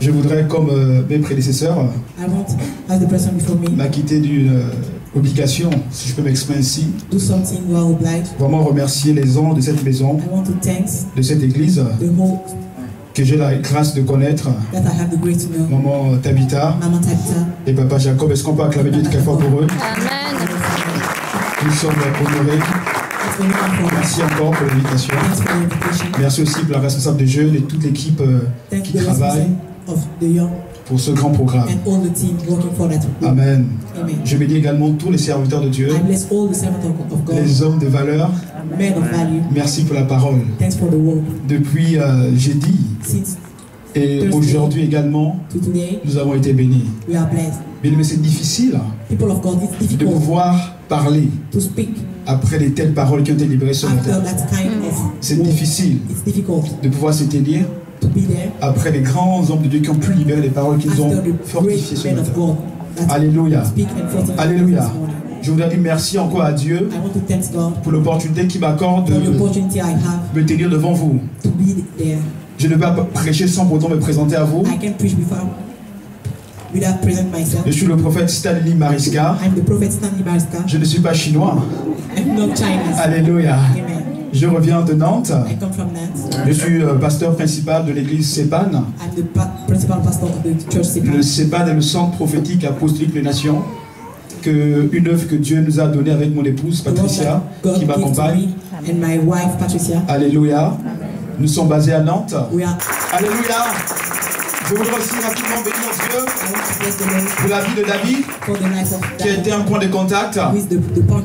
Je voudrais, comme mes prédécesseurs, m'acquitter d'une obligation, si je peux m'exprimer ainsi, vraiment remercier les anges de cette maison, de cette église, que j'ai la grâce de connaître, Maman Tabitha et Papa Jacob. Est-ce qu'on peut acclamer Dieu très fort pour eux? Amen. Nous sommes honorés. Merci encore pour l'invitation. Merci aussi pour la responsable des jeunes et toute l'équipe qui travaille pour ce grand programme. Amen. Je bénis également tous les serviteurs de Dieu, les hommes de valeur. Merci pour la parole. Depuis jeudi et aujourd'hui également, nous avons été bénis. Mais c'est difficile de pouvoir parler après de telles paroles qui ont été libérées ce matin. C'est difficile de pouvoir se tenir après les grands hommes de Dieu qui ont pu libérer les paroles qu'ils ont fortifiées ce matin. Alléluia. Alléluia. Je voudrais dire merci encore à Dieu pour l'opportunité qu'il m'accorde de me tenir devant vous. Je ne vais pas prêcher sans pourtant me présenter à vous. Je suis le prophète Stanley Mariska. Je ne suis pas chinois. Alléluia. Je reviens de Nantes. Je suis pasteur principal de l'église Sepan. Le Sepan est le centre prophétique apostolique des nations. Une œuvre que Dieu nous a donnée avec mon épouse Patricia, qui m'accompagne. Alléluia. Nous sommes basés à Nantes. Alléluia. Je voudrais aussi rapidement bénir Dieu pour la vie de David, qui a été un point de contact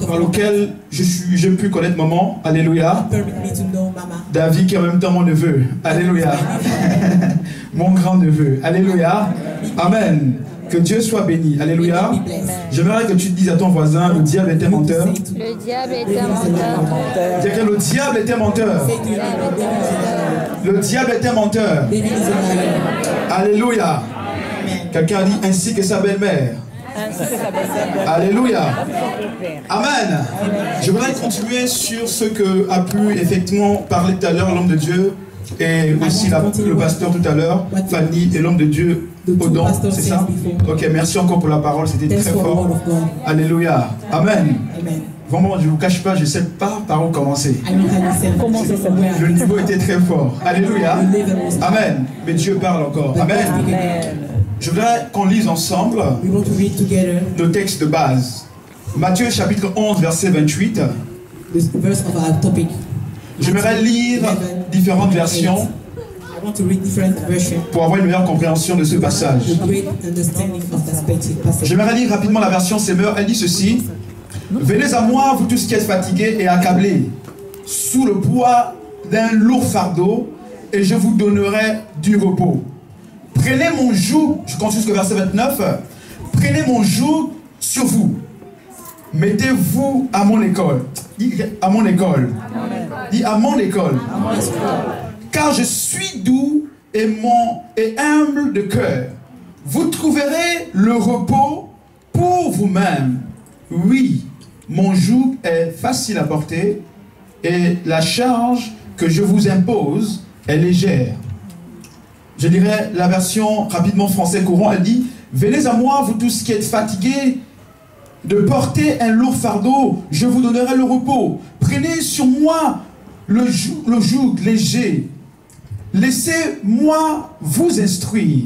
par lequel j'ai pu connaître maman. Alléluia. David qui est en même temps mon neveu. Alléluia. Mon grand neveu. Alléluia. Amen. Que Dieu soit béni. Alléluia. J'aimerais que tu dises à ton voisin, le diable était menteur. Le diable était menteur. Dis que le diable était menteur. Le diable était menteur. Alléluia. Quelqu'un a dit ainsi que sa belle-mère. Alléluia. Amen. Je voudrais continuer sur ce que a pu effectivement parler tout à l'heure l'homme de Dieu et aussi le pasteur tout à l'heure, Fanny et l'homme de Dieu Odon, c'est ça? Ok, merci encore pour la parole, c'était très fort. Alléluia. Amen. Vraiment, je ne vous cache pas, je ne sais pas par où commencer. Le niveau était très fort. Alléluia. Amen. Mais Dieu parle encore. Amen. Je voudrais qu'on lise ensemble le texte de base. Matthieu chapitre 11, verset 28. J'aimerais lire différentes versions pour avoir une meilleure compréhension de ce passage. J'aimerais lire rapidement la version Semeur. Elle dit ceci: venez à moi, vous tous qui êtes fatigués et accablés, sous le poids d'un lourd fardeau, et je vous donnerai du repos. Prenez mon joug, je continue jusqu'au verset 29, prenez mon joug sur vous, mettez-vous à mon école. Dis à mon école. Dis à mon école. Car je suis doux et humble de cœur. Vous trouverez le repos pour vous-même. Oui, mon joug est facile à porter et la charge que je vous impose est légère. Je dirais la version rapidement français courant, elle dit: venez à moi, vous tous qui êtes fatigués de porter un lourd fardeau, je vous donnerai le repos. Prenez sur moi le joug léger. Laissez-moi vous instruire,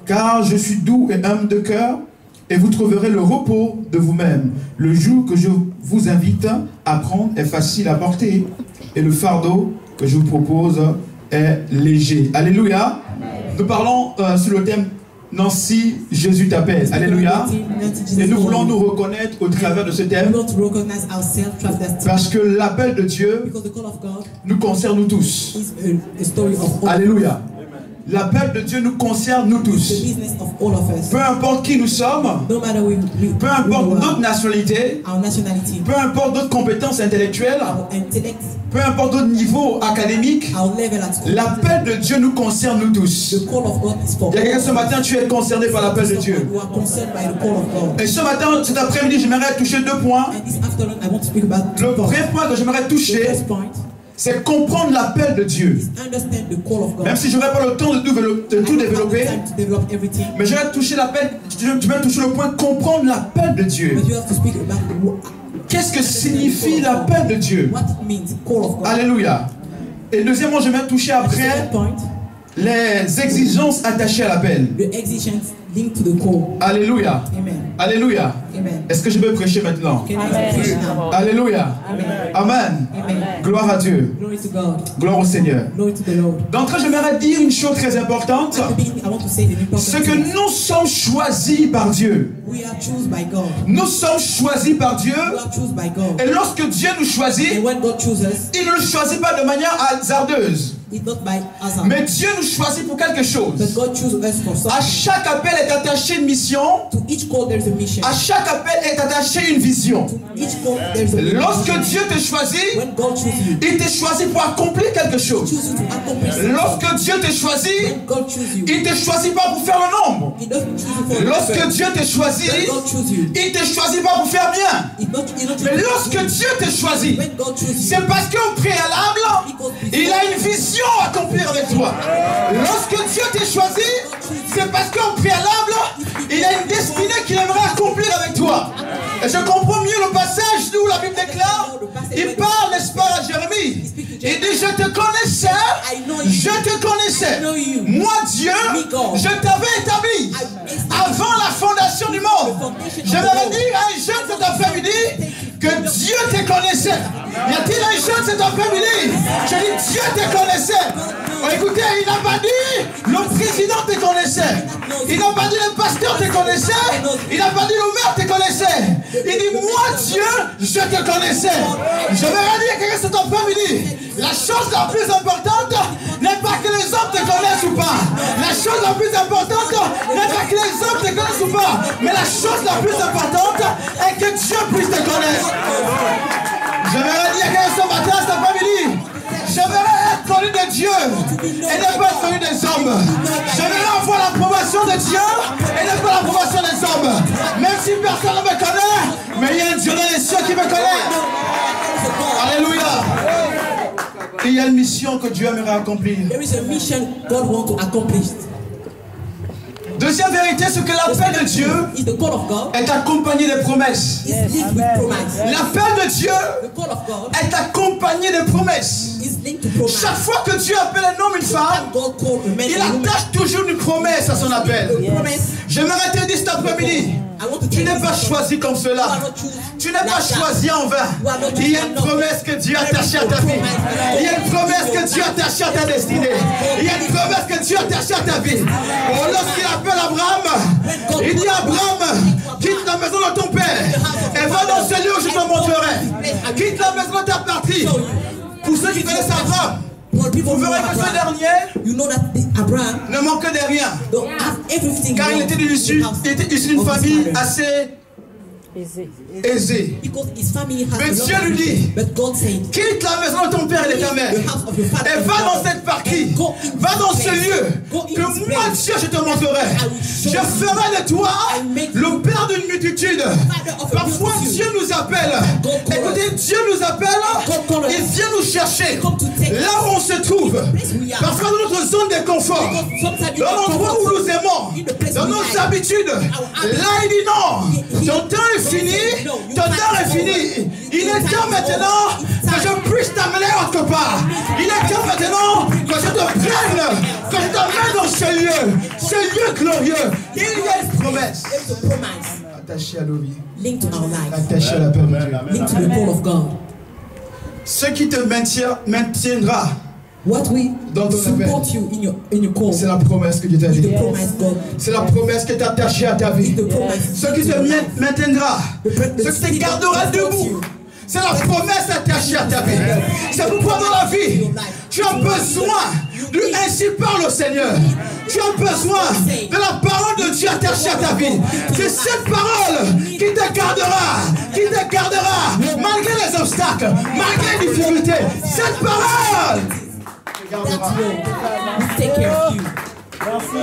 car je suis doux et humble de cœur, et vous trouverez le repos de vous-même. Le joug que je vous invite à prendre est facile à porter, et le fardeau que je vous propose est léger. Alléluia. Nous parlons sur le thème Nancy, Jésus t'appelle. Alléluia. Et nous voulons nous reconnaître au travers de ce thème, parce que l'appel de Dieu nous concerne nous tous. Alléluia. L'appel de Dieu nous concerne nous tous. Peu importe qui nous sommes, peu importe notre nationalité, peu importe notre compétence intellectuelle, peu importe notre niveau académique, l'appel de Dieu nous concerne nous tous. Il y a quelqu'un ce matin, tu es concerné par l'appel de Dieu. Et ce matin, cet après-midi, j'aimerais toucher deux points. Le premier point que j'aimerais toucher, C'est comprendre l'appel de Dieu. Même si je n'aurai pas le temps de tout développer, mais je vais toucher l'appel, tu vas toucher le point comprendre l'appel de Dieu. Qu'est-ce que signifie l'appel de Dieu? Alléluia. Et deuxièmement, je vais toucher après les exigences attachées à l'appel. Alléluia. Alléluia. Est-ce que je peux prêcher maintenant? Alléluia. Amen. Gloire à Dieu. Gloire au Seigneur. D'entrée, j'aimerais dire une chose très importante. C'est que nous sommes choisis par Dieu. Nous sommes choisis par Dieu. Et lorsque Dieu nous choisit, il ne nous choisit pas de manière hasardeuse. Mais Dieu nous choisit pour quelque chose. À chaque appel est attaché une mission. À chaque appel est attaché une vision. Lorsque Dieu te choisit, il te choisit pour accomplir quelque chose. Lorsque Dieu te choisit, il te choisit pas pour faire le nombre. Lorsque Dieu te choisit, il te choisit pas pour faire bien. Mais lorsque Dieu te choisit, c'est parce qu'au préalable, il a une vision à accomplir avec toi. Lorsque Dieu t'a choisi, c'est parce qu'au préalable, il a une destinée qu'il aimerait accomplir avec toi. Et je comprends mieux le passage où la Bible déclare, il parle, n'est-ce pas, à Jérémie. Il dit, je te connaissais. Moi, Dieu, je t'avais établi avant la fondation du monde. Je vais dire à un jeune cet après-midi que Dieu te connaissait. Y a-t-il un jeune cet après-midi? Je dis, Dieu te connaissait. Oh, écoutez, il n'a pas dit le président te connaissait. Il n'a pas dit le pasteur te connaissait. Il n'a pas dit le maire te connaissait. Il dit, moi Dieu, je te connaissais. Je vais redire quelque chose cet après-midi. La chose la plus importante n'est pas que les hommes te connaissent ou pas. La chose la plus importante n'est pas que les hommes te connaissent ou pas. Mais la chose la plus importante est que Dieu puisse te connaître. Je vais redire quelque chose ce matin, cet après-midi. J'aimerais être connu de Dieu et ne pas être connu des hommes. J'aimerais avoir l'approbation de Dieu et ne pas l'approbation des hommes. Même si personne ne me connaît, mais il y a un Dieu dans les cieux qui me connaît. Alléluia. Et il y a une mission que Dieu aimerait accomplir. Deuxième vérité, c'est que l'appel de Dieu est accompagné des promesses. L'appel de Dieu est accompagné des promesses. Chaque fois que Dieu appelle un homme, une femme, il attache toujours une promesse à son appel. J'aimerais te dire cet après-midi, tu n'es pas choisi comme cela. Tu n'es pas choisi en vain. Il y a une promesse que Dieu a attachée à ta vie. Il y a une promesse que Dieu a attachée à ta destinée. Il y a une promesse que Dieu a attachée à ta vie. Oh, lorsqu'il appelle Abraham, il dit, Abraham, quitte la maison de ton père et va dans ce lieu où je te montrerai. Quitte la maison de ta patrie. Pour ceux qui connaissent Abraham, vous verrez que ce dernier ne manquait de rien. Car il était issu d'une famille assez aisée. Mais Dieu lui dit, quitte la maison de ton père et de ta mère et va dans cette partie, va dans ce lieu que moi Dieu je te montrerai. Je ferai de toi le père d'une multitude. Parfois Dieu nous appelle. Écoutez, Dieu nous appelle, il vient nous chercher là où on se trouve. Parfois dans notre zone de confort, dans l'endroit où nous aimons, dans nos habitudes. Là il dit non, ton temps est fini, ton temps est fini. Il est temps maintenant que je puisse t'amener autre part. Il est temps maintenant que je te prenne, que je t'amène dans ce lieu glorieux. Il y a une promesse attachée à nos vies, attachée à la paix de Dieu. Ce qui te maintiendra dans ton appel, c'est la promesse que Dieu t'a dit. C'est la promesse qui est attachée à ta vie. Ce qui te maintiendra, ce qui te gardera debout, c'est la promesse attachée à ta vie. C'est pourquoi dans la vie, tu as besoin de ainsi parle le Seigneur. Tu as besoin de la parole de Dieu attachée à ta vie. C'est cette parole qui te gardera malgré les obstacles, malgré les difficultés. Cette parole Merci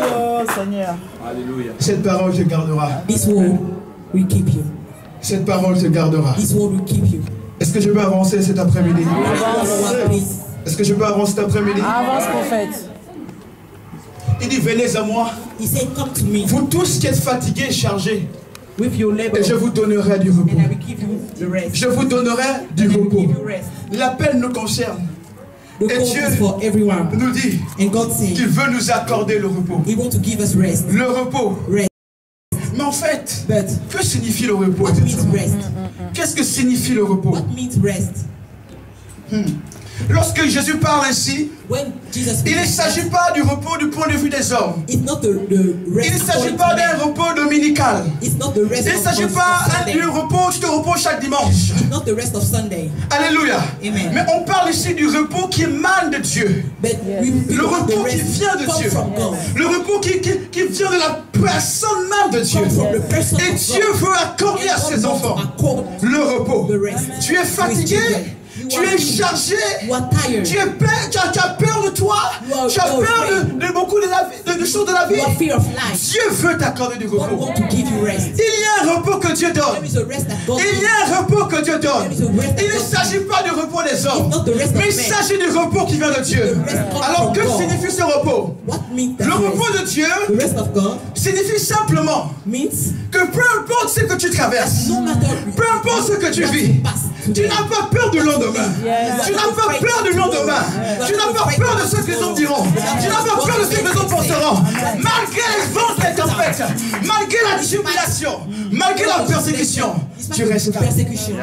Seigneur. Alléluia. Cette parole te gardera. This word will keep you. Cette parole te gardera. This word will keep you. Est-ce que je peux avancer cet après-midi? Est-ce que je peux avancer cet après-midi? Avance, prophète. Il dit, venez à moi. He said, come to me. Vous tous qui êtes fatigués et chargés. With your labor, et je vous donnerai du repos. and I will give you the rest. Je vous donnerai du And I will repos. give you rest. L'appel nous concerne. The Et call Dieu is for everyone. nous dit And God said, qu'il veut nous accorder le repos. He wants to give us rest. Le repos. Rest. Mais en fait, But que signifie le repos what means exactement? rest? Qu'est-ce que signifie le repos? What means rest? Lorsque Jésus parle ainsi, When Jesus il ne speaks, s'agit pas du repos du point de vue des hommes. it's not the rest. Il ne s'agit according pas to d'un man. repos dominical. It's not the rest Il ne of s'agit pas Sunday. du repos, tu te reposes chaque dimanche. It's not the rest of Sunday. Alléluia. Amen. Mais on parle ici du repos qui émane de Dieu. But we Le speak about the repos qui rest vient de come Dieu. from God. Le repos qui vient de la personne même de Dieu. Come from the person Et of Dieu God. veut accorder à And ses God enfants wants to accord le repos. the rest. Tu es fatigué, tu es chargé, You are tired. tu as peur de toi, You are tu as peur afraid. de beaucoup de choses de la vie. You are fear of life. Dieu veut t'accorder du God repos. wants to give you rest. Il y a un repos que Dieu There donne. is a rest that God Il y gives. a un repos que Dieu donne. There is a rest that Il ne God s'agit pas du repos des hommes, It's not the rest of mais il men. s'agit du repos qui vient de Dieu. The rest comes Alors from que God. signifie ce repos? What means that Le rest? repos de Dieu The rest of God signifie simplement means que peu importe ce que tu traverses, no matter peu importe ce que tu what vis, you pass tu today, n'as pas peur du lendemain. Yes. Tu n'as pas peur du lendemain. Tu n'as pas peur de ce que les hommes diront. Tu n'as pas peur de ce que les hommes penseront. Malgré les vents et les tempêtes, malgré la tribulation, malgré la persécution, tu restes calme. persecution.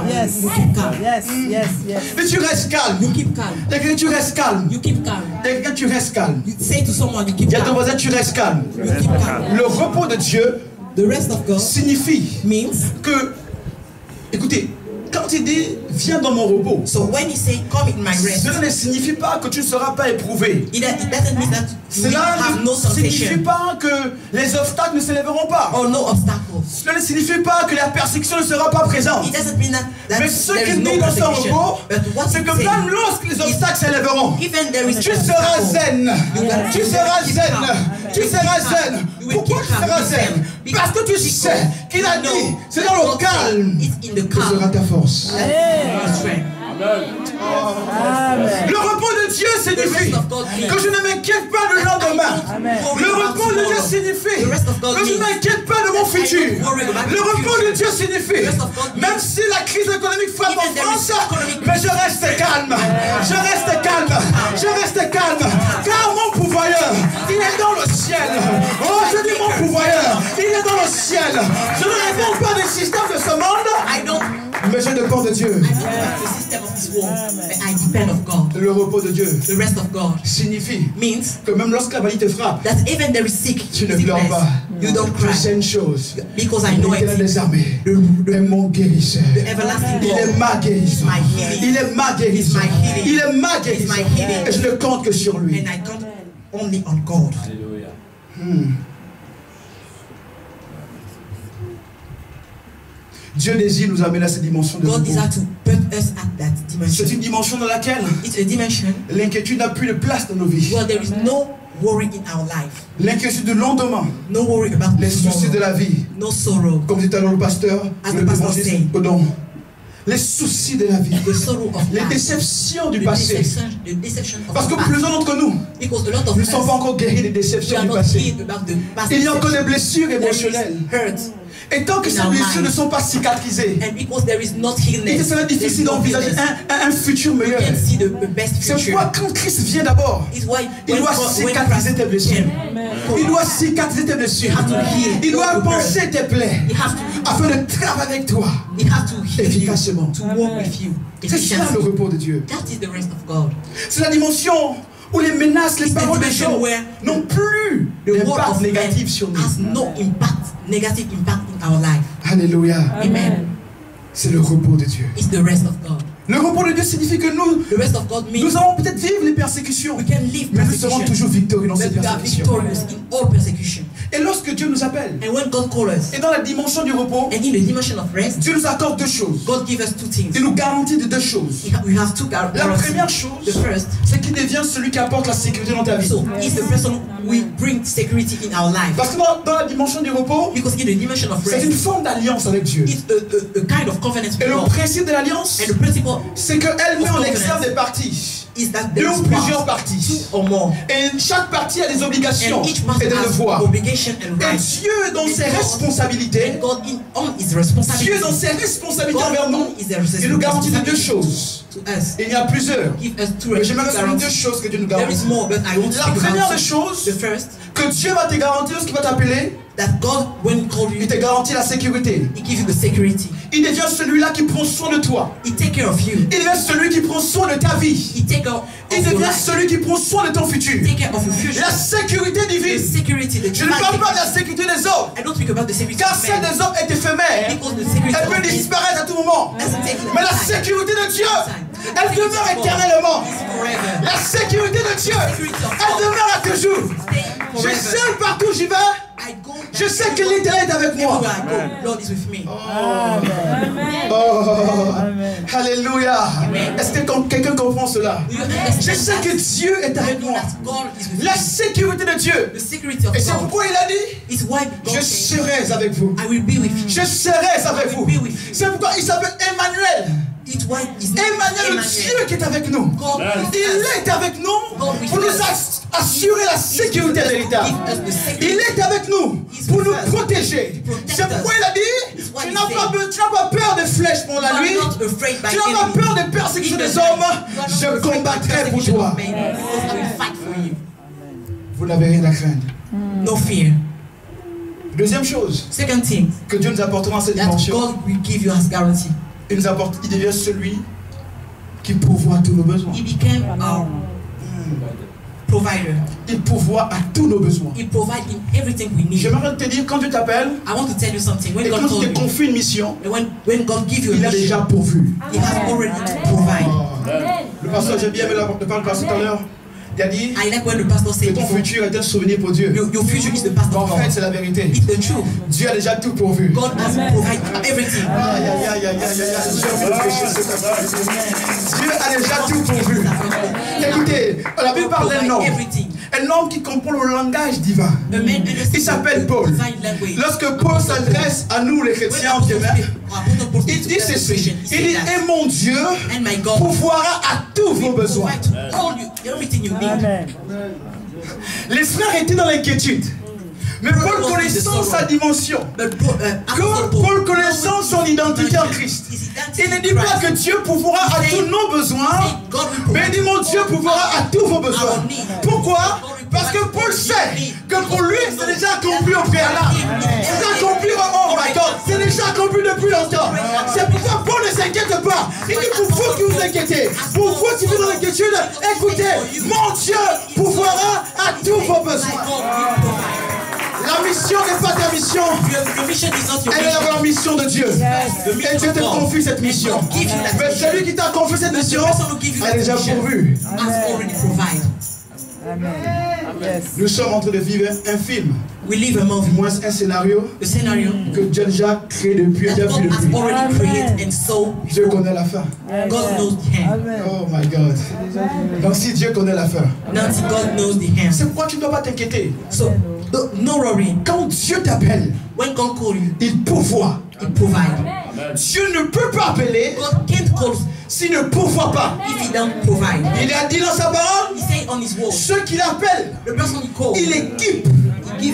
Yes. You keep calm. Yes, yes, yes. Et tu restes calme. You keep calm. Quelqu'un, tu restes calme. You keep calm. Quelqu'un, tu restes calme. You say to someone, you keep Il y a ton calm. voisin, tu restes calme. You keep calm. Le repos de Dieu The rest of God signifie means, que, écoutez, quand il dit viens dans mon repos, so when he say come in my rest, cela ne signifie pas que tu ne seras pas éprouvé. it doesn't mean that you will Cela have no ne signifie sensation pas que les obstacles ne s'élèveront pas. or no obstacles. Cela ne signifie pas que la persécution ne sera pas présente. It doesn't mean that Mais ce there is qu'il no dit dans son persecution. repos, But what c'est he que says, même lorsque les obstacles s'élèveront, even there is tu an seras obstacle, zen. Tu seras zen. Tu seras zen. Pourquoi tu seras zen? Parce que tu sais qu'il a dit, c'est dans le calme que sera ta force. Le repos de Dieu signifie que je ne m'inquiète pas du lendemain. Le repos de Dieu signifie que je ne m'inquiète pas de mon futur. Le repos de Dieu signifie, même si la crise économique frappe en France, mais je reste calme. Je reste calme. Je reste calme. Car mon pourvoyeur, il est dans le ciel. Oh, je dis mon pourvoyeur, il est dans le ciel. Je ne réponds pas des systèmes de ce monde, mais je dépends de Dieu. Le repos de Dieu The rest of God signifie means que même lorsque la maladie te frappe, that even there is tu ne pleures pas. you don't Je cry. sais une chose. Because I know L'Éternel it. des armées est mon guérisseur. The everlasting Il est God ma guérison. my healing. Il est ma guérison. He's my healing. Il est ma guérison. He's my healing. Et je ne compte que sur lui. and I count only on God. Dieu désire nous amener à cette dimension de God repos. desires to put us at that dimension. C'est une dimension dans laquelle It's a dimension l'inquiétude n'a plus de place dans nos vies. where there is no worry in our life. L'inquiétude du lendemain, No worry about les soucis de la vie. no sorrow. Comme dit alors le pasteur, As le the pastor évangéliste said. Odon. Les soucis de la vie. The sorrow of Les life. déceptions du The passé. deception of Parce que the past. plusieurs d'entre nous Because a lot of ne us, sont pas encore guéris des we déceptions are du not passé. healed about the past. Il y a encore des blessures There is émotionnelles. hurt. Et tant que ces blessures ne sont pas cicatrisées, And because there is not il healness, sera difficile d'envisager un futur you meilleur. can see the best C'est future. pourquoi quand Christ vient d'abord, It's why il doit cicatriser tes blessures. Il doit cicatriser tes blessures. Il doit penser tes plaies He has to, afin de travailler avec toi he has to heal you, efficacement. to walk with you. C'est ça le repos de Dieu. That is the rest of God. C'est la dimension où les menaces, les It's the paroles des dimension gens where n'ont plus The word d'impact of négatif man sur nous. has no negative impact in our life. Alléluia. Amen. C'est le repos de Dieu. It's the rest of God. Le repos de Dieu signifie que The rest of God means nous allons peut-être vivre les persécutions, we can live mais nous serons persecution, toujours victorieux dans ces but we are persécutions. victorious in all persecution. Et lorsque Dieu nous appelle, And when God calls us, et dans la dimension du repos, and in the dimension of rest, Dieu nous accorde deux choses. God gives us two things. Il nous garantit de deux choses. We have two La guarantees. première The chose, first, c'est qu'il devient celui qui apporte la sécurité dans ta vie. so he's the person we bring security in our life. Parce que dans la dimension du repos, Because in the dimension of c'est une rest, forme d'alliance avec Dieu. it's a kind of covenant Et with le God. principe de l'alliance, And the principle c'est qu'elle met en exergue des parties. is that Deux there is ou plusieurs two parties. or more. Et chaque partie a des obligations And each et person des has devoirs. obligation and Et rights. Dieu, dans ses responsabilités, And God on his responsibility. Dieu, dans ses responsabilités envers God nous, on his il nous garantit de deux responsibility choses. to us. Il y a plusieurs. Give us two Mais j'aimerais souligner deux guarantees. choses que Dieu nous There is garantit. more, but I want to La speak première about des it. choses The first, que Dieu va te garantir lorsqu'il va t'appeler, that God, when he called il you, te garantit la sécurité. he gives you the security. Il devient celui-là qui prend soin de toi. He take care of you. Il devient celui qui prend soin de ta vie. He take care of Il your devient life. celui qui prend soin de ton futur. Take care of your future. La sécurité The divine. security, the Je ne parle pas de la divine sécurité des hommes, security. I don't speak about the security car of celle man. des hommes est éphémère. Because the security Elle of peut man disparaître à tout moment. doesn't take Mais la time. sécurité de Dieu, Time. elle demeure éternellement. It's forever. La sécurité de Dieu, elle demeure à toujours. Stay Je forever. sais partout où j'y vais, I go je sais que l'Éternel est avec moi. everywhere I go. Lord is with me. Oh, Alléluia. Est-ce que quelqu'un comprend cela? Do you understand Je sais that? que Dieu est I avec know moi. that God is with La me. sécurité de Dieu. The security of Et c'est God pourquoi il a dit, is why God je said, serai avec vous. I will be with you. Je serai avec vous. I will be with you. C'est pourquoi il s'appelle Emmanuel. It's why his name is Emmanuel, le Dieu qui est avec nous. God Il est avec nous pour nous assurer la sécurité de l'État. Il est avec nous pour nous protéger. C'est pourquoi il a dit, tu n'as pas peur des flèches pour la nuit. not afraid by Tu n'as pas peur des persécutions des hommes. Je combattrai pour toi. I will fight for you. Vous n'avez rien à craindre. No fear. Deuxième chose Second thing, que Dieu nous apportera dans cette that dimension, God will give you as guarantee. il devient celui qui pourvoit tous nos besoins. He became our provider. Il pourvoit à tous nos besoins. He provides in everything we need. J'aimerais te dire, quand Dieu t'appelle, I want to tell you something. When et God quand calls il te you, confie une mission, and when God gives you a il a déjà mission, pourvu. He has already provided. Le pasteur, j'ai bien aimé le parole passé tout à l'heure. Il a dit I like when the pastor que said, ton futur est un souvenir pour Dieu. your future is the past En of fait, God. c'est la vérité. It's the truth. Dieu a déjà tout pourvu. God has provided everything. Aïe, aïe, aïe, aïe, aïe, aïe. Dieu a déjà tout pourvu. Écoutez, la Bible parle d'un homme. Everything. Un homme qui comprend le langage divin. A man understands Il s'appelle Paul. divine language. Lorsque Paul s'adresse à nous, les chrétiens, il dit ceci. Il dit, et mon Dieu And my God pourvoira à tous vos besoins. provide all you, everything you need. Les frères étaient dans l'inquiétude. Mais Paul connaissant sa dimension, But Paul connaissant son identité en Christ, il ne dit pas que Dieu pourvoira à tous nos besoins, mais il dit mon Dieu pourvoira à tous vos besoins. Pourquoi? Parce que Paul sait que pour lui c'est déjà accompli au préalable. C'est accompli, oh my God, c'est déjà accompli depuis longtemps. C'est pourquoi Paul ne s'inquiète pas. Il dit pour vous qui vous inquiétez, pour vous qui vivez dans l'inquiétude, écoutez, mon Dieu pourvoira à tous vos besoins. La mission n'est pas ta mission. Elle est la mission de Dieu. Et Dieu te confie cette mission. Mais celui qui t'a confié cette mission a déjà pourvu. Nous sommes en train de vivre un film. We live a Du movie. moins un scénario The scenario que Dieu a déjà créé depuis. that God has already created, and so Dieu connaît la fin. God knows the end. Oh my God. Donc si Dieu connaît la fin, Now God knows the end. c'est pourquoi tu ne dois pas t'inquiéter. So no worry. Quand Dieu t'appelle, When God calls you, il pourvoit. He provides. Dieu ne peut pas appeler God can't call s'il ne pourvoit pas. if He don't provide. Il a dit dans sa parole, He said on His word, ceux qui l'appellent, the person He called, il équipe. He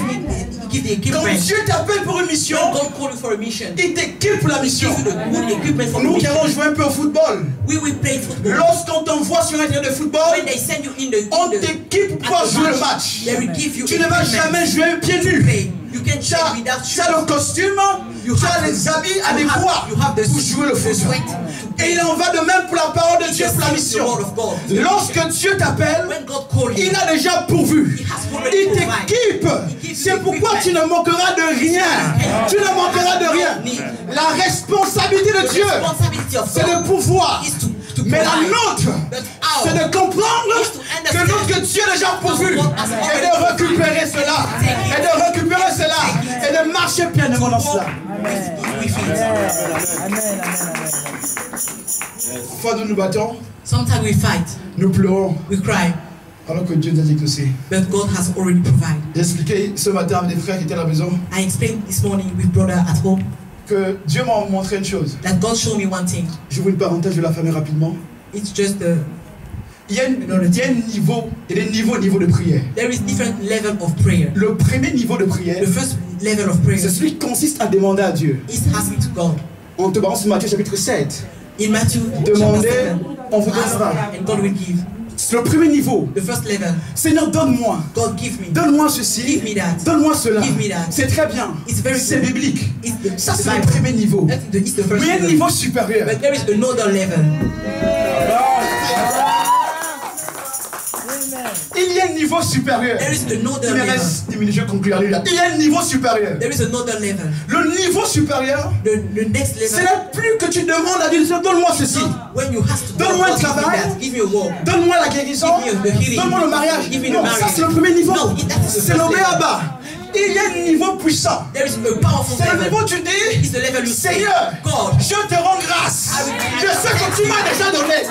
give the Quand equipment. Dieu t'appelle pour une mission, When God call you for a mission, il t'équipe pour la He mission. give you the good equipment for the Nous qui mission. avons joué un peu au football, We will play football. lorsqu'on t'envoie sur un terrain de football, When they send you in the, on t'équipe pour jouer le match. they will give you Tu ne vas equipment jamais jouer pieds to nus. play. You can Tu play as, without tu as le costume, tu as les habits adéquats you have the pour jouer le the foot. sweat. Et il en va de même pour la parole de Dieu pour la mission. Lorsque Dieu t'appelle, When God calls you, il a déjà pourvu. Il t'équipe. C'est pourquoi tu ne manqueras de rien. Tu ne manqueras de rien. La responsabilité de Dieu, responsibility of c'est God le pouvoir. is to Mais la provide. nôtre, But c'est ours de comprendre is to notre Dieu a déjà pourvu. Et de récupérer cela. Et de récupérer cela. Et de marcher pleinement dans cela. Parfois nous nous battons. Sometimes we fight. Nous pleurons. We cry. Alors que Dieu nous a exaucé. But God has already provided. J'ai expliqué ce matin avec des frères qui étaient à la maison. I explained this morning with brother at home. Que Dieu m'a montré une chose. That God showed me one thing. J'ouvre une parenthèse, je vais la fermer rapidement. It's just the. Il y a des niveaux de prière. There is different level of prayer. Le premier niveau de prière, The first level of prayer, c'est celui qui consiste à demander à Dieu. is asking to God. On te balance Matthieu chapitre 7. In Matthew, Demandez, chapter 7, on vous ask donnera. and God will give. C'est le premier niveau. The first level, Seigneur, donne-moi. God give me. Donne-moi ceci. Give me that. Donne-moi cela. Give me that. C'est très bien. It's very C'est good. biblique. It's Ça, the c'est le Bible. premier niveau. It's the first Mais il y a un level. niveau supérieur. But there is another level. Il y a un niveau supérieur. There is another Il me level. reste 10 minutes, je conclue. Alléluia. Il y a un niveau supérieur. There is another level. Le niveau supérieur, The next c'est level. là plus que tu demandes à Dieu, donne-moi ceci. When you have to Donne-moi un God, give me travail. that. Give me a work. Donne-moi la guérison. Give me the healing. Donne-moi le mariage. Give me the Non, marriage. ça c'est le premier niveau. No, that is the C'est first le level. béaba. Il y a un niveau puissant. There is a powerful C'est le level. niveau où tu dis, It's the level you say, Seigneur, God, je te rends grâce. Je sais que tu m'as déjà donné.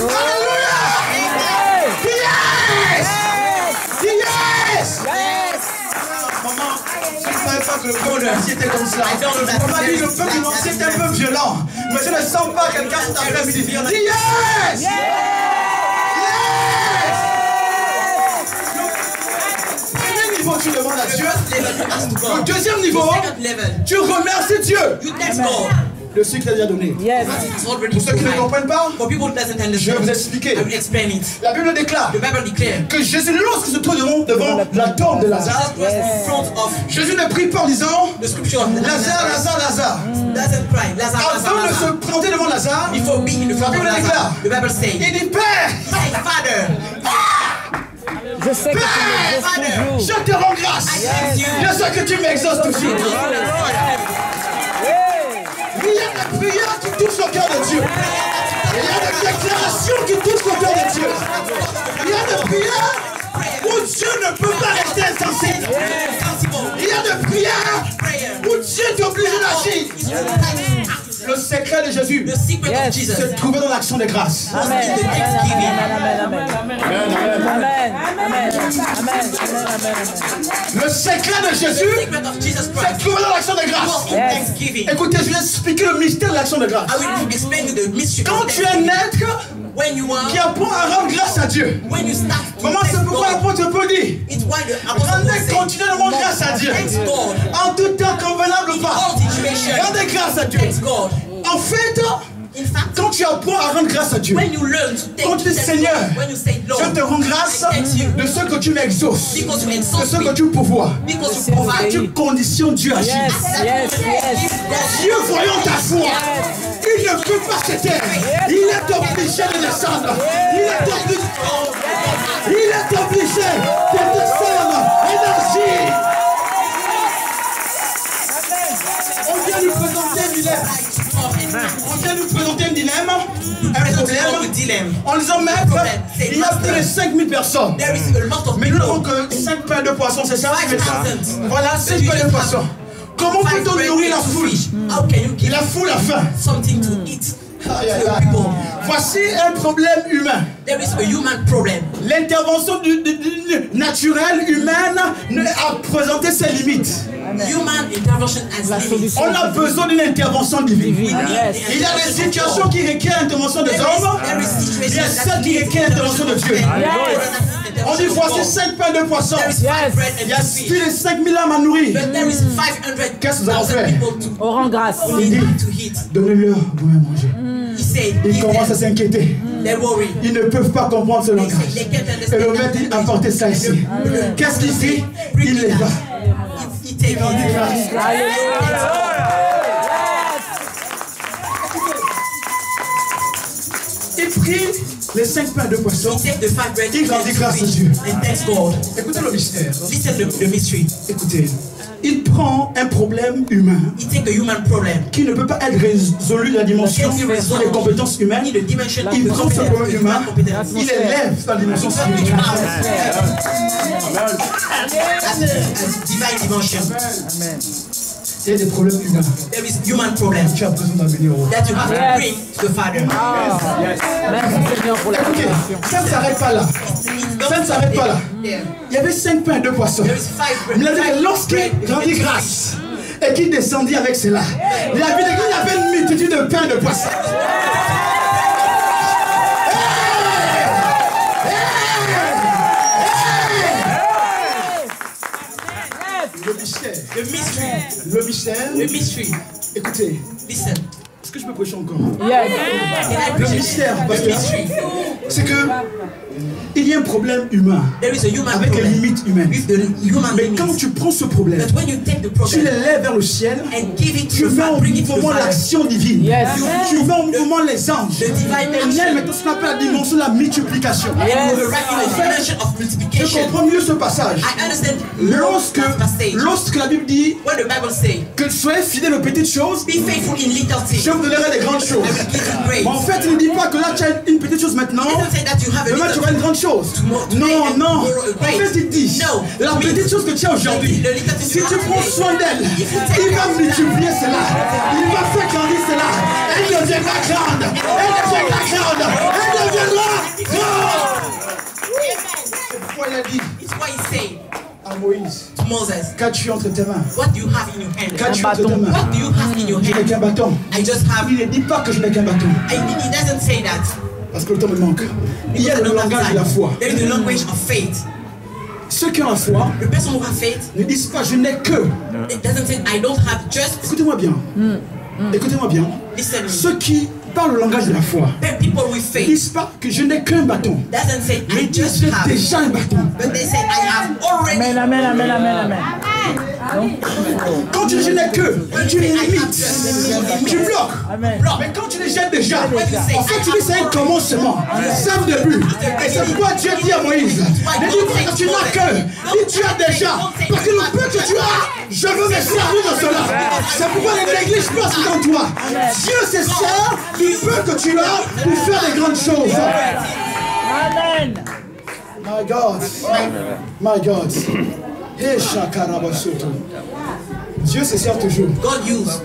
Alléluia. Yes. Yes. Maman, je ne savais pas que le peuple entier était comme cela. Maman dit le peuple entier est un peu violent. Mais je ne sens pas quelqu'un cet après-midi. Dis yes. Tu demandes à Dieu. Le deuxième niveau, tu remercies Dieu de ce qu'il a déjà donné. Yes. Pour ceux qui ne comprennent pas, For people who doesn't je vais understand, vous expliquer. I will explain it. La Bible déclare The Bible declares que Jésus, lorsqu'il se trouve devant la tombe de Lazare, in front of Jésus ne prie pas en disant the scripture. Lazare, Lazare, Lazare. Doesn't cry. Lazarus, Avant de Lazarus. se présenter devant Lazare, Before being in the front of La Bible Lazarus, déclare. the Bible says, il dit Père, "Say, Father, Je sais que tu m'exauces toujours. je te rends grâce. I thank you." Je sais que tu m'exauces toujours. Il y a des prières qui touchent au cœur de Dieu. Il y a des déclarations qui touchent au cœur de Dieu. Il y a des prières où Dieu ne peut pas rester insensible. Il y a des prières où Dieu est obligé d'agir. Le secret de Jésus The secret Yes. of Jesus se trouvait dans l'action de grâce. was Amen. in the thanksgiving. Amen. Amen. Amen. Amen. Amen. Le secret de The Jésus secret of Jesus se Christ trouvait dans l'action de was grâce. in Yes. thanksgiving. Écoutez, je vais expliquer le mystère de l'action de grâce. I will explain you the mystery Quand of tu es un thanksgiving. être When you qui are, apprend à rendre grâce à Dieu, when you start to maman, c'est thank pourquoi God, l'apôtre Paul dit it's why the apostle rendez Paul said, continuellement grâce à Dieu. thanks God En tout temps convenable ou in pas. all situations. Rendez grâce à Dieu. Thanks God. En fait, In fact, quand tu apprends à rendre grâce à Dieu, when you learn to quand thank tu dis thank Seigneur, God, when you say Lord, je te rends grâce I thank you de ce que tu m'exauces, because you de exalt ce que me, tu pourvois. because you provide. Tu conditionnes Dieu à agir. Yes. Yes. Yes. Dieu voyant ta foi, il ne peut pas se taire. Il est obligé de descendre. Il est obligé de descendre et d'agir. On vient nous présenter un dilemme. On vient nous présenter un dilemme, un problème, en disant maître, il y a plus de 5000 personnes. There is a lot of Mais nous n'avons people. que 5 pains de poisson, c'est ça? 5,000. Voilà, 5 pains de poisson. Comment peut-on nourrir la foule? How can you give La foule a faim. something to eat Aïe, aïe, to aïe. people? Voici un problème humain. There is a human problem. L'intervention naturelle humaine a présenté ses limites. Human intervention has La limits. solution. On a besoin d'une intervention divine. Yes. Il y a des situations qui requièrent l'intervention des hommes. There is Il y a situation celles qui requièrent l'intervention de Dieu. On dit voici 5 pains de poisson. There is 5 bread Il y and a 2 fish. plus de 5000 âmes à nourrir. But there is Qu'est-ce que nous allons 500,000 faire? people to On rend grâce. need to eat. Donnez-leur vous-même manger. He said, Ils give commencent à them. s'inquiéter. They worry. Ils ne peuvent pas comprendre ce langage. They can't Et le understand. maître il a apporté ça ici. Qu'est-ce qu'il fait? Il les va. He take it. Il prit les 5 pains de poisson. He take the 5 bread Il rendit and 2 grâce à fish Dieu. and thanks God. Écoutez le mystère. Listen to the mystery. Écoutez. il prend un problème humain He takes a human problem. qui ne peut pas être résolu dans la dimension des compétences humaines. The dimension of Il the prend ce problème humain, competence. il élève sa dimension spirituelle. As divine dimension. Il y a des problèmes humains. There is human problem Tu as besoin d'amener au roi. that you have to bring to the Father. Merci Seigneur pour la Écoutez, ça ne s'arrête pas là. Ça ne s'arrête pas là. Il y avait 5 pains et 2 poissons. There is 5 bread. Mais lorsqu'il rendit grâce et qu'il descendit avec cela, il y avait une multitude de pains et de poissons. Le mystère. The mystery. Écoutez, Listen. est-ce que je peux prêcher encore? Yes. Le mystère, parce The que mystery. c'est que il y a un problème humain There is a human avec les problem. limites humaines. With the human Mais limits. quand tu prends ce problème, But when you take the tu problem l'élèves vers le ciel, and give it to tu the mets en Father, bring it to the mouvement Father, l'action divine. Yes. Tu mets en mouvement les anges. the divine Et action. là, maintenant, ce qu'on appelle la dimension de la multiplication. And you will write in the dimension of Je multiplication. comprends mieux ce passage. I understand Lorsque la Bible dit when the Bible says, que soyez fidèles aux petites choses, be faithful in little things. je vous donnerai des grandes choses. I will give you great. Mais en fait, il ne dit pas que là tu as une petite chose maintenant, It doesn't say that you have a demain tu little auras une grande chose. Non, non. En fait, il dit, la petite chose que tu as aujourd'hui, si tu prends soin d'elle, il va multiplier cela. Il va faire grandir cela. Elle deviendra grande. Elle deviendra grande. Elle deviendra grande. C'est pourquoi il a dit It's why he said à Moïse, to Moses, qu'as-tu entre tes mains? what do you have in your hand? Qu'as-tu entre tes mains? What do you have in your Je n'ai hand? qu'un bâton. I just have. Il ne dit pas que je n'ai qu'un bâton. He doesn't say that. Parce que le temps me manque. Il y a le langage de la foi. There is the language of faith. Ceux qui ont la foi The person who has faith, ne disent pas je n'ai que. it doesn't say I don't have just. Écoutez-moi bien. Écoutez-moi bien. Listen to me. Ceux qui parlent le langage de la foi There are people with ne faith. disent pas que je n'ai qu'un bâton. Doesn't say Mais I ils disent just j'ai have. déjà un bâton. But they say I have already. Amen, amen, amen, amen, amen. Quand tu dis je n'ai que, tu limites. Tu bloques. Amen. Mais quand tu les jettes déjà, en fait tu dis c'est un commencement. C'est un début. Et c'est pourquoi Dieu dit à Moïse, ne dis pas que tu n'as que, dis tu as déjà. Parce que le peu que tu as, je veux me servir de cela. C'est pourquoi les négliges pas ce dans toi. Dieu se sert du peu que tu as pour faire des grandes choses. Amen. My God. My God. Eh, Shakarabasoto. Dieu se sert toujours God use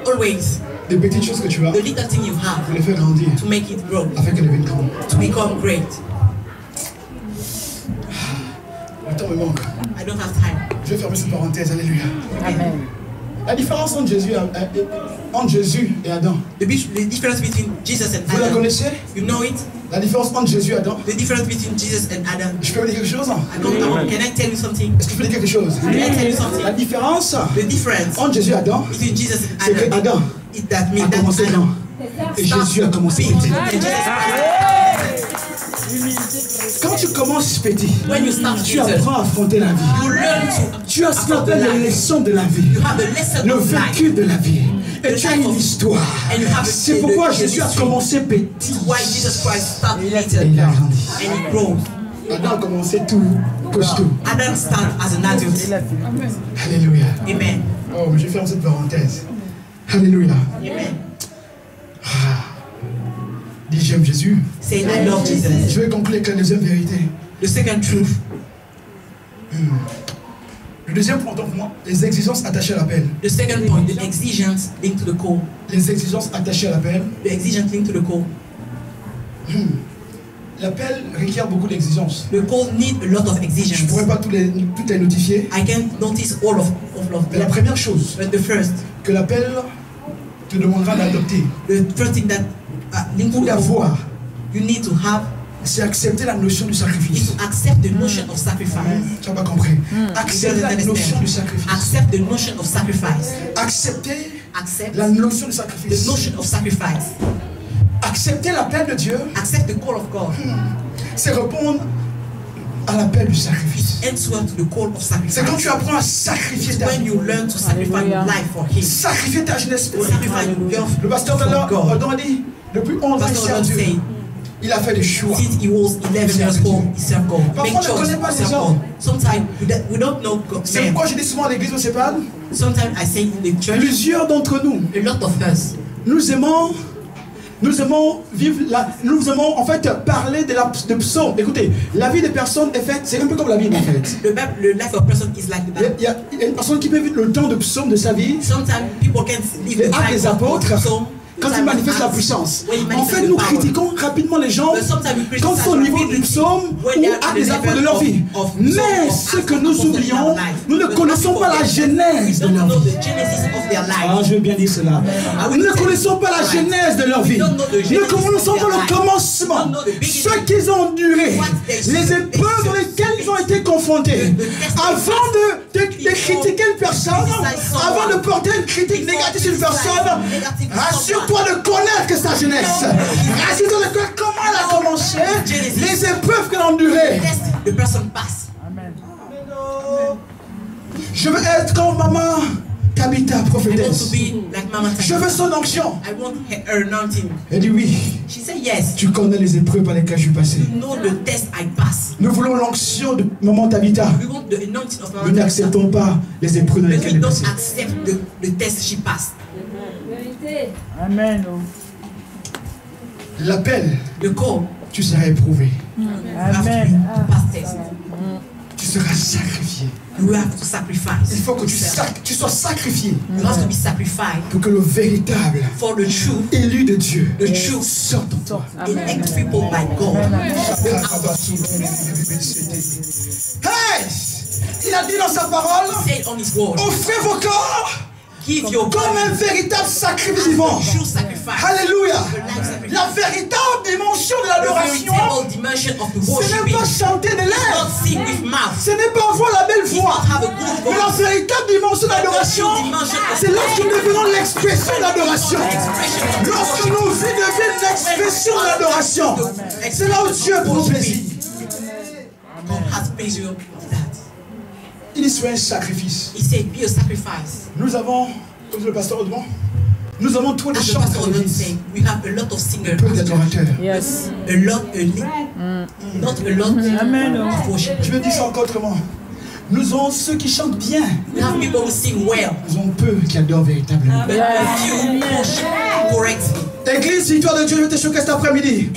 always des petites choses que tu as the little thing you have pour les faire grandir to make it grow, afin qu'elles deviennent grandes. to become great. Le temps me manque. I don't have time. Je vais fermer cette parenthèse. Alléluia. Amen. La différence entre Jésus et Adam. The difference between Jesus and Vous la Adam. connaissez? You know it? La différence entre Jésus et Adam. The difference between Jesus and Adam. Je peux vous dire quelque chose? Can I tell you something? Est-ce que je peux dire quelque chose? Can I tell you something? La différence The difference entre Jésus et Adam, between Jesus c'est and que Adam. Adam That a means that commencé grand Adam et Jésus a commencé big petit. and Jesus Quand tu commences petit, when you start tu Jesus, apprends à affronter la vie. you learn to Tu as ce qu'on appelle les leçons de la vie, you have the lesson le of life. vécu de la vie. Et tu as une histoire. And you have C'est the pourquoi Jésus a history. commencé petit. Why Jesus Christ started Et little il a grandi. and he grows. Adam a commencé tout costaud. Adam started as an adult. Alléluia. Amen. Oh, mais je ferme cette parenthèse. Alléluia. Amen. Dis j'aime Jésus. Say I love Jesus. Je vais conclure avec la deuxième vérité. The second truth. Le deuxième point, donc, pour moi, les exigences attachées à l'appel. The second point, the exigence linked to the call. Les exigences attachées à l'appel. The exigence linked to the call. L'appel requiert beaucoup d'exigences. The call need a lot of Je ne exigence. pourrais pas toutes les notifier. I can't notice all of Mais la them. première chose But the first, que l'appel te demandera d'adopter the first thing that linked to ou the call d'avoir, you need to have c'est accepter la notion du is sacrifice. to accept the notion of sacrifice. Tu n'as pas compris. Accepter la notion du sacrifice. Accept the notion of sacrifice. Accepter Accept la notion du the sacrifice. notion of sacrifice. Accepter l'appel de Dieu, Accept the call of God. c'est répondre à l'appel du sacrifice. Answer to the call of sacrifice. C'est quand tu apprends à sacrifier ta When vie. you learn to sacrifice your life for Him. Sacrifier ta jeunesse. To sacrifice your Le pasteur for God. Odon a dit, depuis 11 ans, il Pastor sert Lord Dieu. say, Il a fait des choix. Since he was 11 years old, he served God. Make Parfois, on ne choice connaît pas to les serve gens. God. Sometimes we don't know God. C'est pourquoi je dis souvent à l'église municipale, Sometimes I say in the church, plusieurs d'entre nous, a lot of us, nous aimons vivre nous aimons en fait parler de psaumes. Écoutez, la vie des personnes est faite, c'est un peu comme la Bible en fait. the life of a person is like the Bible. Il y a une personne qui peut vivre le temps de psaume de sa vie. Sometimes people can live Les the actes life des of apôtres, God. quand ils manifestent la puissance. En fait, nous critiquons rapidement les gens quand c'est au niveau du psaume ou actes des apôtres de leur vie. Mais ce que nous oublions, nous ne connaissons pas la genèse de leur vie. Ah, je veux bien dire cela. Nous ne connaissons pas la genèse de leur vie. Nous ne connaissons pas le commencement, ce qu'ils ont enduré, les épreuves dans lesquelles ils ont été confrontés. Avant de critiquer une personne, avant de porter une critique négative sur une personne, rassure-toi de connaître sa jeunesse. Rassure-toi de connaître comment elle a commencé, les épreuves qu'elle a endurées. Je veux être comme maman Tabitha, prophétesse. Je veux son onction. Elle dit oui. Tu connais les épreuves par lesquelles je suis passé. Nous voulons l'onction de maman Tabitha. Nous n'acceptons pas les épreuves dans lesquelles elle est passée. Amen. L'appel, tu seras éprouvé. Amen. Tu seras sacrifié. Il faut que tu sois sacrifié pour que le véritable élu de Dieu sorte en toi. Hey! Il a dit dans sa parole, offrez vos corps comme un véritable sacrifice vivant. Alléluia. La véritable dimension de l'adoration, ce n'est pas chanter des lèvres, ce n'est pas avoir la belle voix, mais la véritable dimension de l'adoration, c'est lorsque nous devenons l'expression de l'adoration. Lorsque nos vies deviennent l'expression de l'adoration, c'est là où Dieu prend plaisir. Il soit un sacrifice. Nous avons, comme le pasteur Audemont, nous avons tous les chanteurs de l'église. Peu d'adorateurs. Yes. Amen. Je vais dire ça encore autrement. Nous avons ceux qui chantent bien. Nous avons peu qui adorent véritablement. Église, victoire de Dieu, je vais te choquer cet après-midi.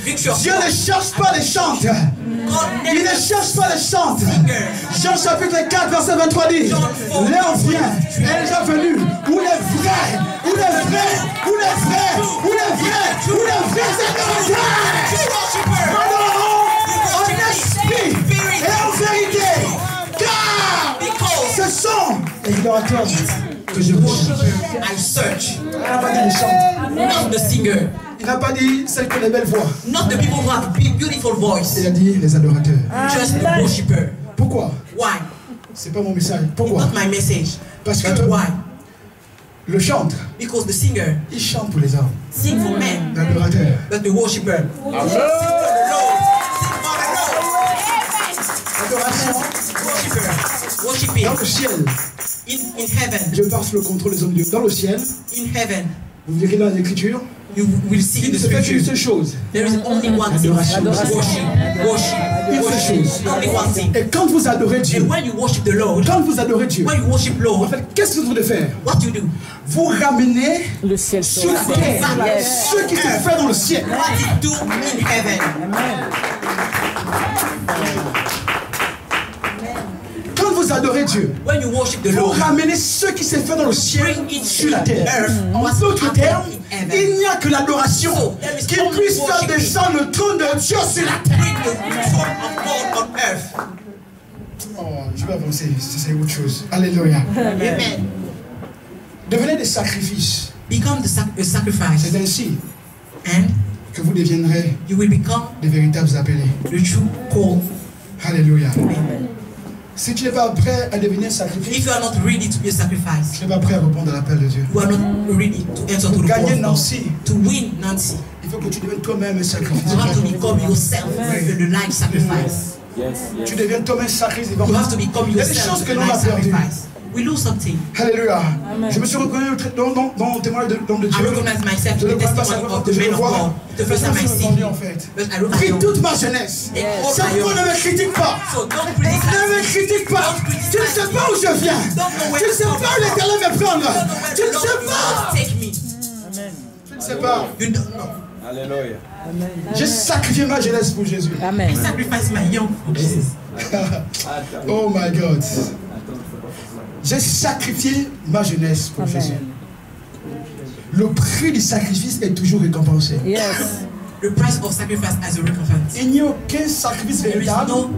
Dieu ne cherche pas les chantes. Il ne cherche pas les chantes. Jean chapitre 4, verset 23 dit, l'heure vient, elle est déjà venue, où les vrais, où les vrais, où les vrais, où les vrais, où les vrais adorateurs adoreront en esprit et en vérité. Car ce sont les adorateurs que je recherche. Il n'a pas dit les chants. Il n'a pas dit celles qui ont des belles voix. Not the people who have beautiful voice. Il a dit les adorateurs. Just the worshiper. Pourquoi? Why? C'est pas mon message. Pourquoi? It's not my message. Parce que why? Le chantre, because the singer, il chante pour les hommes. Sing for men. L'adorateur, but the worshiper. L'adoration, worshiping. Dans le ciel. In heaven. Je parle sous le contrôle des hommes de Dieu. Dans le ciel. In heaven. Vous verrez dans l'Écriture. You will see in the scripture. scripture. Une seule chose. There is only one thing. Worship. Une seule chose. Only one thing. Et quand vous adorez Dieu, and when you worship the Lord, quand vous adorez Dieu, when you worship Lord, en fait, qu'est-ce que vous devez faire? What you do? Vous ramenez le ciel sur la terre ce qui se fait dans le ciel. What you do in heaven. Amen. Quand vous adorez Dieu, when you worship the vous Lord, ramenez ce qui s'est fait dans le ciel sur la terre. En d'autres termes, il n'y a que l'adoration qui puisse faire descendre le trône de Dieu sur la terre. Oh, je vais avancer, c'est autre chose. Alléluia. Amen. Devenez des sacrifices. Become a sacrifice. C'est ainsi and que vous deviendrez you will become des véritables appelés. The true call. Alléluia. Amen. Si tu n'es pas prêt à devenir un sacrifice, if you are not ready to be a sacrifice, tu n'es pas prêt à répondre à l'appel de Dieu. You are not ready to answer to the gagner call. Nancy, to win Nancy, il faut que tu deviennes toi-même un sacrifice. You have to become yourself the life sacrifice. Tu deviens toi-même sacrifice. You have to become Il y a des yourself choses que the l'on a life perdues. sacrifice. we lose something. Alléluia. Je me suis reconnu dans le témoignage de l'homme de Dieu. I recognize myself Je in ne the le vois pas testimony chaque fois of que the je le man of vois. God. The first time I see him, him, en fait. but I look at Pris him. toute ma jeunesse. all Ça my ne me critique pas. So don't Ne criticize me me. critique pas. Tu ne sais pas où je viens. Tu ne sais pas où l'Éternel me prendre. Tu ne sais pas. Take me. Tu ne sais pas. You don't know. Alléluia. J'ai sacrifié ma jeunesse pour Jésus. Amen. I sacrifice my young for Jesus. Oh my God. J'ai sacrifié ma jeunesse pour Jésus. Le prix du sacrifice est toujours récompensé. Yes. The price of sacrifice as a recompense. Il n'y a aucun sacrifice There is véritable no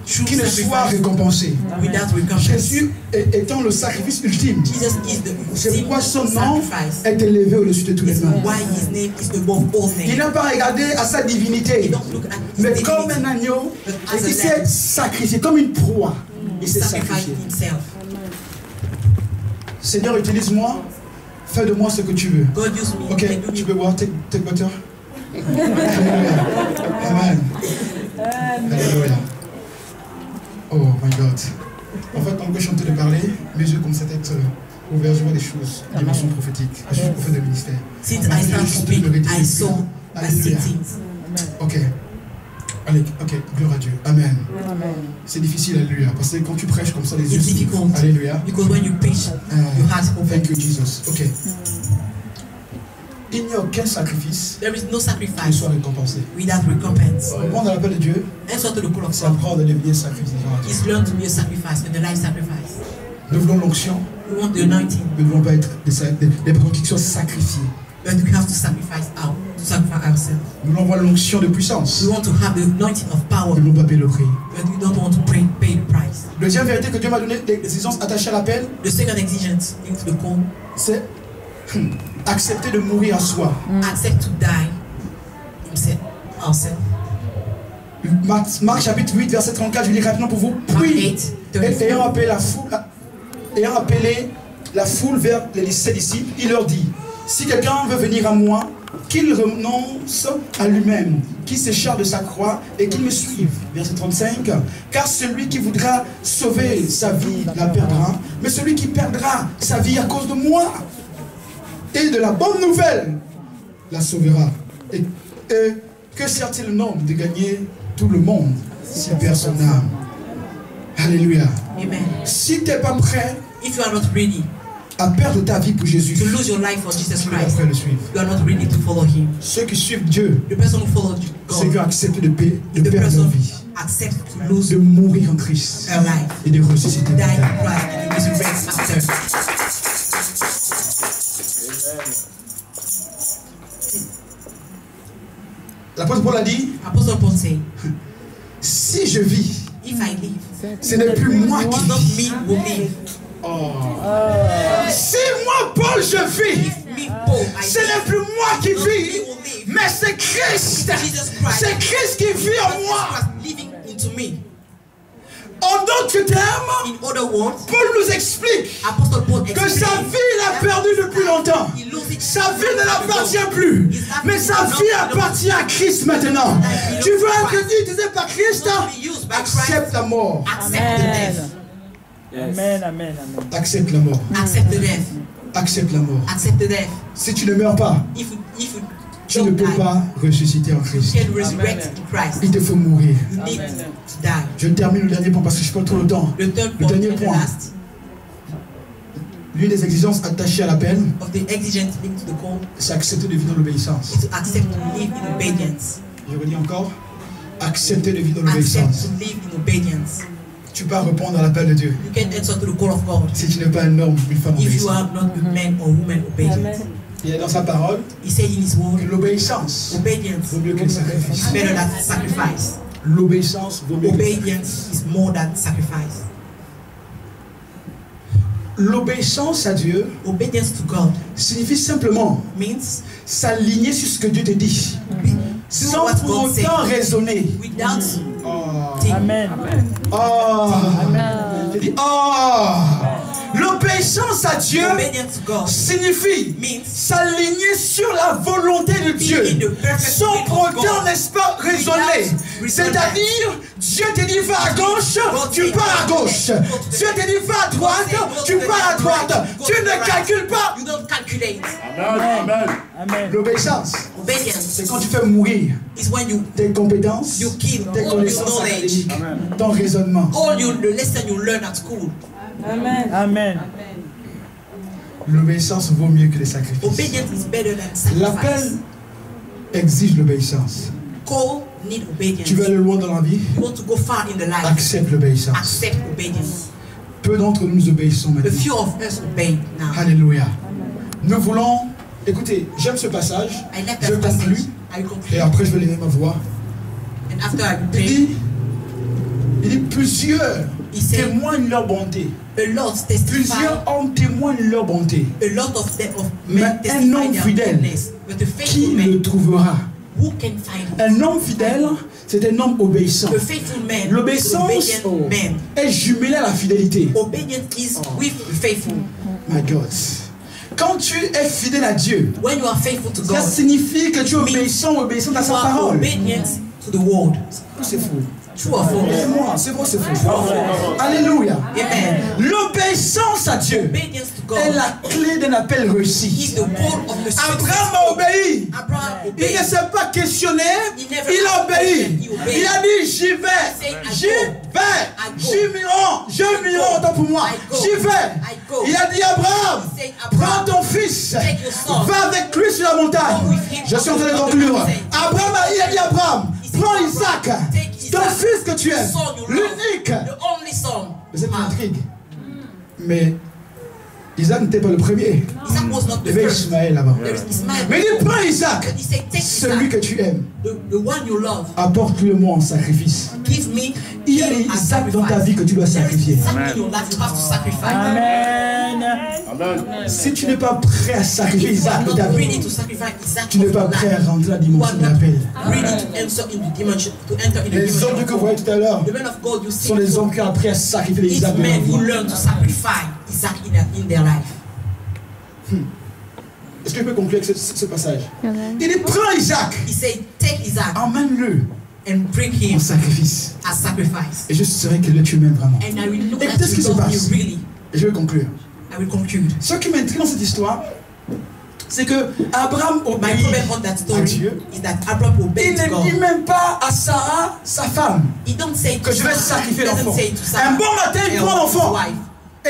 true qui ne soit sacrifice récompensé. without recompense. Jésus étant le sacrifice ultime. Jesus is the C'est pourquoi son nom sacrifice. est élevé au-dessus de tous les noms. Why his name is above all Il names. n'a pas regardé à sa divinité, He don't look at his mais comme divinity, un agneau, but et as il a s'est lamb. sacrifié, comme une proie. He Il s'est sacrificed sacrifié. himself. Seigneur, utilise-moi, fais de moi ce que tu veux. God used me. Ok, Can do tu me. peux boire, take water. Amen. Alléluia. Oh my God. En fait, quand je chantais de parler, mes yeux commençaient à être ouverts, je vois des choses, des dimensions prophétiques. Je suis prophète de ministère. Since I started to speak, I saw the Alléluia. things. Ok. Allez, ok, gloire à Dieu. Amen. Amen. C'est difficile, alléluia, parce que quand tu prêches comme ça, les yeux It's s'ouvrent. difficult. Alléluia. Because when you preach, your heart opens. Thank you, Jesus. Ok. Il n'y a aucun sacrifice There is no qui ne sacrifice soit récompensé. without recompense. Répondre à l'appel de Dieu, Answer to the call of c'est God apprendre à devenir sacrificateur. is learn to be a sacrifice, and a life sacrifice. Nous voulons l'onction, We want the anointing, nous ne voulons pas être des personnes qui soient sacrifiées. but we have to sacrifice ourselves. Nous voulons avoir l'onction de puissance. We want to have the anointing of power, Nous ne voulons pas payer le prix. but we don't want to pay the price. Deuxième vérité que Dieu m'a donnée, des exigences attachées à l'appel, The second exigence into the call, c'est accepter de mourir à soi. accept to die ourselves. Marc chapitre 8, verset 34, je lis rapidement pour vous. Mark Puis, 8, 34. ayant appelé la foule vers les sept disciples, il leur dit, si quelqu'un veut venir à moi, qu'il renonce à lui-même, qu'il s'écharpe de sa croix et qu'il me suive. Verset 35, car celui qui voudra sauver sa vie la perdra, mais celui qui perdra sa vie à cause de moi et de la bonne nouvelle la sauvera. Et que sert-il un homme de gagner tout le monde s'il perd son âme? Alléluia. Amen. Si tu n'es pas prêt If you are not ready à perdre ta vie pour Jésus, to lose your life for Jesus tu n'es pas Christ, prêt à le suivre. you are not ready to follow Him. Ceux qui suivent Dieu, The person who follows c'est God, qui acceptent de the perdre leur person vie, accepts to lose de mourir en Christ their life, et de ressusciter. die in Christ, and resurrect after. L'apôtre Paul a dit, Apostle Paul said, si je vis, if I live, ce n'est plus moi qui it's not vis. me who live. Si moi, Paul, je vis, Me, Paul, I ce live. n'est plus moi qui It's not me vis, who live. mais c'est Christ. Jesus Christ. C'est Christ qui vit en Jesus moi. Christ living into me. En d'autres termes, In other words, Paul nous explique Apostle Paul que sa explained vie, il a perdu depuis longtemps. he lose it. Sa vie ne l'appartient plus. Mais sa vie appartient à Christ maintenant. Tu veux être utilisé par Christ? Accepte la mort. Accept the death. Amen, amen, amen. Accepte la mort. Accept the death. Accepte la mort. Accept the death. Si tu ne meurs pas, If you tu ne don't peux die, pas ressusciter en you Christ. can resurrect in Christ. Il te faut mourir. You need to die. Je termine le dernier point parce que je prends trop le temps. The third Le point dernier and the point. last L'une des exigences attachées à l'appel, of the exigence linked to the call c'est accepter de vivre dans l'obéissance. is to accept to live in obedience. Je redis encore, accepter de vivre dans Accept l'obéissance. to live in obedience. Tu peux répondre à l'appel de Dieu. You can answer to the call of God Si tu n'es pas un homme ou une femme if you obéissante. are not a man or woman obedient. Il y a dans sa parole He said in his word, que l'obéissance obedience vaut mieux que le sacrifice. is better than sacrifice. L'obéissance vaut mieux que le sacrifice. Obedience is more than sacrifice. L'obéissance à Dieu Obedience to God signifie simplement means s'aligner sur ce que Dieu te dit. do Sans what pour God said autant raisonner. without Oh. thinking. Amen. Oh. Je dis, oh. L'obéissance à Dieu Obedience to God signifie means s'aligner sur la volonté de Dieu, in the perfect sans will of pourtant, God. n'est-ce pas, raisonner. Without C'est-à-dire, Dieu te dit va à gauche, tu pars à gauche. Dieu te dit va à droite, tu pars à droite. Tu ne calcules pas. You don't calculate. Amen. L'obéissance, Obedience c'est quand tu fais mourir is when you tes compétences, you kill tes all your connaissances knowledge, académiques, ton raisonnement. all the lesson you learn at school. Amen. L'obéissance vaut mieux que les sacrifices. Obedience is better than L'appel sacrifice. exige l'obéissance. Call need obedience. Tu veux aller loin dans la vie? You want to go far in the life. Accepte l'obéissance. Accept obedience. Peu d'entre nous obéissons A maintenant. few of us obey now. Alléluia. Nous voulons... Écoutez, j'aime ce passage. I like Je that passage. conclue. I will conclude. Et après, je vais lever ma voix. And after I Il pray, dit plusieurs He said, témoignent leur bonté. a lot testify. Plusieurs hommes témoignent leur bonté. A lot of Mais men un testify homme their fidèle, goodness. But the faithful qui le man, trouvera? who can find it? Un homme fidèle, c'est un homme obéissant. The faithful man, L'obéissance the obedient man. est jumelée à la fidélité. Obedience is with the faithful. My God. Quand tu es fidèle à Dieu, When you are faithful to ça God, signifie que tu es obéissant à you sa are parole. obedient to the word. C'est faux. True or false? C'est moi, c'est vrai, c'est faux. Alléluia. Amen. L'obéissance à Dieu Obedience to est God la clé d'un appel is réussi. the goal of the Abraham success. a obéi. Abraham Il obeyed. ne s'est pas questionné, He never il a obéi. he obeyed. Il a dit j'y vais, said, I j'y go. vais, I go. je m'y rends, autant pour moi, I go. j'y vais. I go. Il a dit Abraham, He said, prends Abraham, ton fils, take your son. va avec lui sur la montagne. Go with him Je suis en train de on the conclure. mountain. Il a dit Abraham, He said, prends Abraham, Isaac, take ton Isaac, fils que tu the aimes, son you love, l'unique. the only son. Mais c'est une Ah. intrigue. Mais Isaac n'était pas le premier. Isaac was not Il y the avait first. Ismaël là-bas. There is Ismail. Mais il prend Isaac, He said, take celui que Isaac, tu aimes, the one you love. apporte-le-moi en sacrifice. Give me Il y a him as Isaac dans ta sacrifice. vie que tu dois There is sacrifier. Isaac in your life you have to sacrifice. Amen. Si tu n'es pas prêt à sacrifier If you are Isaac de not ta ready vie, to sacrifice Isaac tu n'es of pas your prêt à life, rentrer la you are dimension de not l'appel. ready to enter in the dimension, to enter in the Les dimension hommes of que vous God. voyez tout à l'heure The men of God you see, sont les hommes qui ont appris à sacrifier these Isaac de leur men who vie. learn to sacrifice Isaac in their life. Est-ce que je peux conclure avec ce passage? Amen. Il dit prends Isaac, He said, take Isaac emmène-le and bring him en sacrifice. as sacrifice. Et je saurai que tu m'aimes vraiment. And I will know Et that qu'est-ce qui you se love passe? me really. Et je vais conclure. I will conclude. Ce qui m'intrigue dans cette histoire, c'est que Abraham My obéit problem on that à story Dieu. is that Abraham Il obeyed ne God. dit même pas à Sarah, sa femme, He don't say to que je vais Sarah, sacrifier he doesn't l'enfant. say to Sarah, Un bon matin, il prend his l'enfant wife.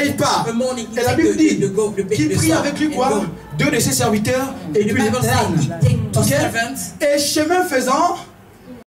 et il part. The morning, he Et la take Bible dit the qu'il prit son avec lui and quoi? go. Deux de ses serviteurs et The puis Bible says he l'Éterne. take two Ok? servants, Et chemin faisant,